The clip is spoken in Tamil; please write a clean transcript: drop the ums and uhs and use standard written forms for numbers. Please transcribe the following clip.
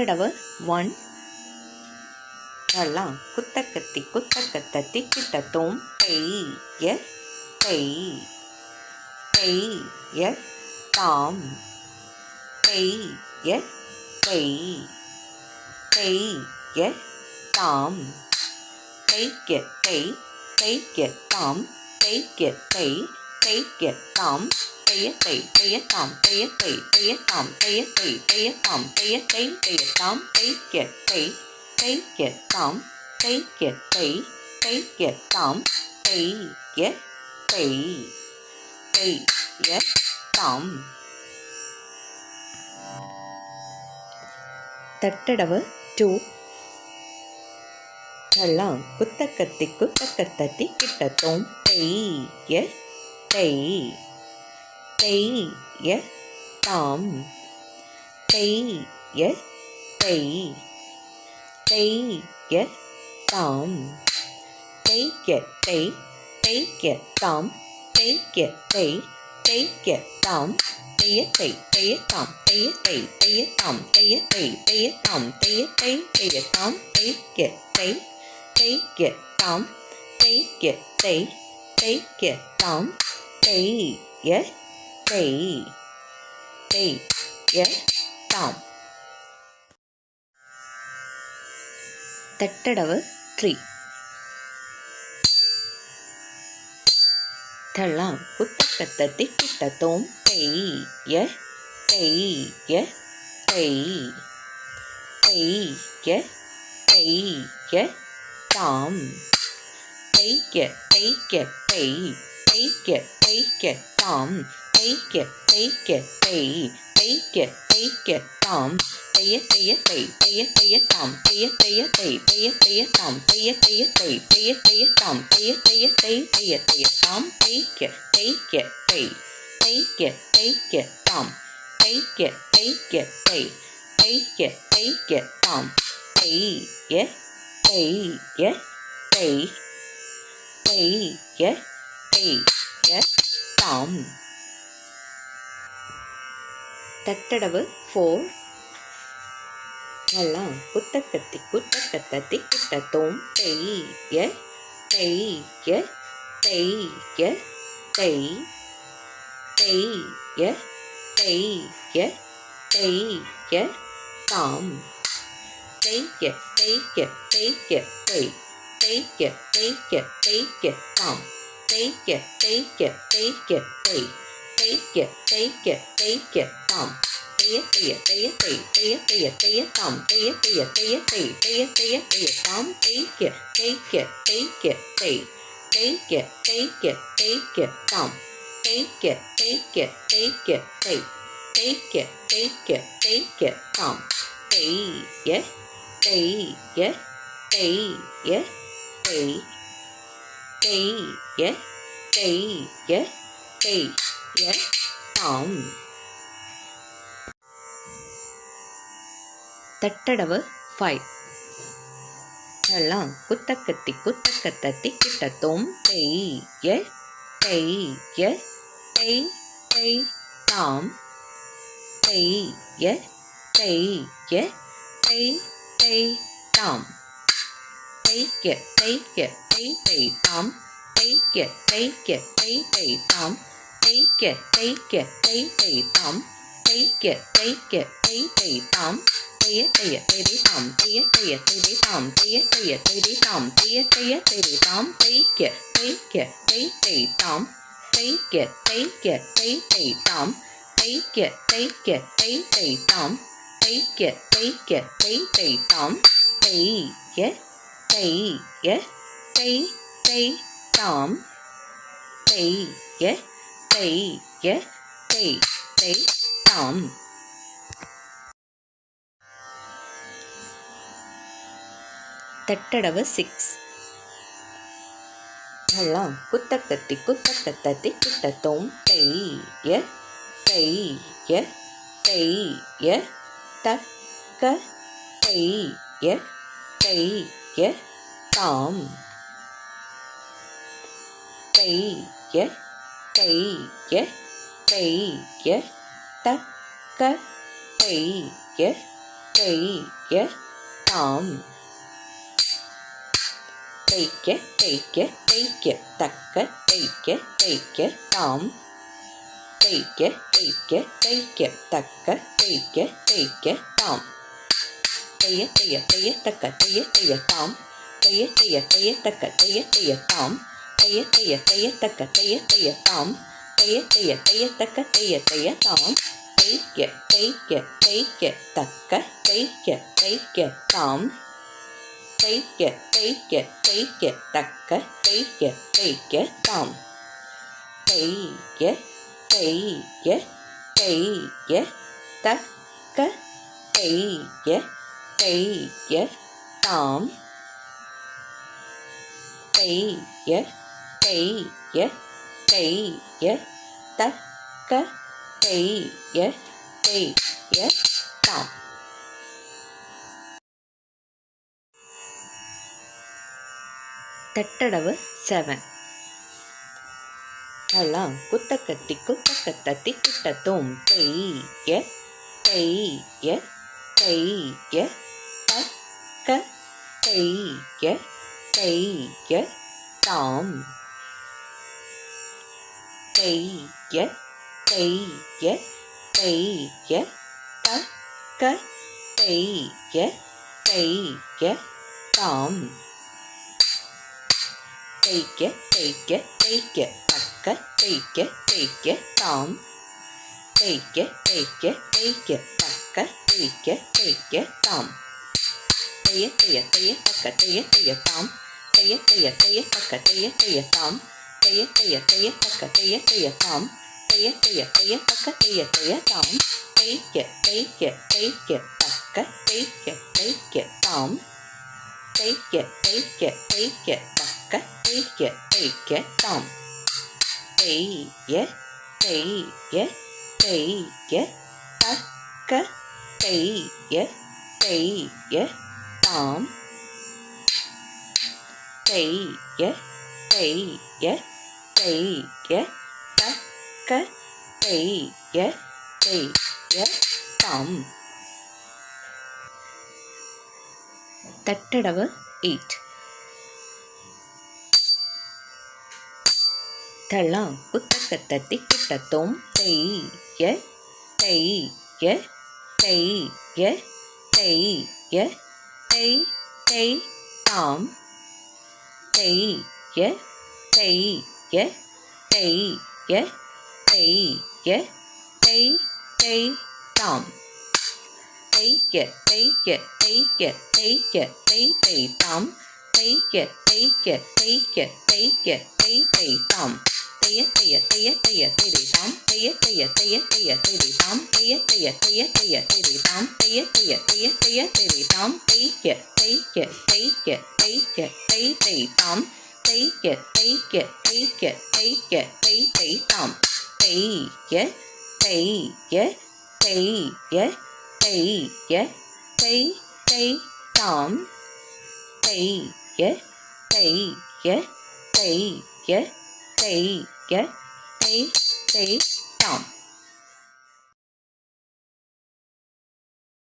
தட்டடவு 1 தள்ளம் குத்தக்கத்தி குத்தக்கத்த திக்கிட்ட தோம் பெய்ய பெய்ய தாம் பெய்ய பெய்ய தாம் பெய்ய தாம் பெய்ய தாம் பெய்ய தாம் பெய்ய தாம் பெய்ய தாம் பெய்ய தாம் பெய்ய தாம் பெய்ய தாம் பெய்ய தாம். தட்டடவு 2 தள்ளம் குத்தக்கத்தி குத்தக்கத்த திக்கிட்ட தோம் பெய்ய தாம் பெய்ய தாம் பெய்ய தாம் பெய்ய தாம் பெய்ய தாம் பெய்ய தாம் பெய்ய தாம் பெய்ய தாம் பெய்ய தாம் பெய்ய தாம் பெய்ய தாம். தட்டடவு 3 தள்ளம் குத்தக்கத்த திக்கிட்ட தோம் பெய்ய தாம் பெய்ய தாம் பெய்ய தாம் பெய்ய தாம் பெய்ய தாம் தாம் தாம் தாம் தாம் தாம். தட்டடவு 4 தள்ளம் குத்தக்கத்தி குத்தக்கத்த திக்கிட்ட தோம் பெய்ய தாம் பெய்ய தாம் பெய்ய தாம் தாம் தாம் தாம் தாம். தட்டடவு 5 தள்ளம் குத்தக்கத்தி குத்தக்கத்த திக்கிட்ட தோம் பெய்ய தாம் பெய்ய தாம் பெய்ய தாம் பெய்ய தாம் தாம் தாம் தாம். தட்டடவு 6 தள்ளம் குத்தக்கத்தி குத்தக்கத்த திக்கிட்ட தோம் பெய்ய தக்க தாம் தக்க பெய்ய தாம் தேய்க்க தேய்க்க தேய்க்க தக்க தேய்க்க தேய்க்க தாம் தேய்க்க தேய்க்க தேய்க்க தக்க தேய்க்க தேய்க்க தாம் தேய தேய தேய தக்க தேய தேய தாம் தேய தேய தேய தக்க தேய தேய தாம் தேய தேய தேய தக்க தேய தேய தாம் தேய தேய தேய தக்க தேய தேய தாம் தேய்க்க தேய்க்க தேய்க்க தக்க தேய்க்க தேய்க்க தாம் தேய்க்க தேய்க்க தேய்க்க தக்க தேய்க்க தேய்க்க தாம் தேய்ய தேய்ய தேய்ய தக்க தேய்ய தேய்ய தாம் தேய்ய தேய்ய தேய்ய தக்க தேய்ய தேய்ய தாம் தட்டடவு 7 தளம் குத்தக்கத்தி குத்தக்கத்தி கிட்டத்தும் தேய்ய தேய்ய தேய்ய தக்க தேய்ய தேய்ய தாம் தேய்ய தேய்ய தேய்ய தக்க தேய்ய தேய்ய தாம் தேய்க்க தேய்க்க தேய்க்க தக்க தேய்க்க தேய்க்க தாம் தேய்க்க தேய்க்க தேய்க்க தக்க தேய்க்க தேய்க்க தாம் தேய தேய தேய தக்க தேய தேய தாம் தேய தேய தேய தக்க தேய தேய தாம் தேய தேய தேய தக்க தேய தேய தாம் தேய தேய தேய தக்க தேய தேய தாம் தேய்க்க தேய்க்க தேய்க்க தக்க தேய்க்க தேய்க்க தாம் தேய்க்க தேய்க்க தேய்க்க தக்க தேய்க்க தேய்க்க தாம் தேய்ய தேய்ய தேய்ய தக்க தேய்ய தேய்ய தாம் தேய்ய தேய்ய தேய்ய தக்க தேய்ய தேய்ய தாம் தட்டடவு 8 தளம் குத்தக்கத்தி கிட்டத்தும் தேய்ய தேய்ய தேய்ய தேய்ய தேய் தேய் தாம் தேய்ய தேய்ய தேய்ய தேய்ய தேய் தேய் தாம் தேய்க்க தேய்க்க தேய்க்க தேய்க்க தேய் தேய் தாம் தேய்க்க தேய்க்க தேய்க்க தேய்க்க தேய் தேய் தாம் தேய தேய தேய தேய தேய் தாம் தேய தேய தேய தேய தேய் தாம் தேய தேய தேய தேய தேய் தாம் தேய தேய தேய தேய தேய் தாம் தேய்க்க தேய்க்க தேய்க்க தேய்க்க தேய் தேய் தாம் தேய்க்க தேய்க்க தேய்க்க தேய்க்க தேய் தேய் தாம் தேய்ய தேய்ய தேய்ய தேய்ய தேய் தேய் தாம் தேய்ய தேய்ய தேய்ய தேய்ய தேய் தேய்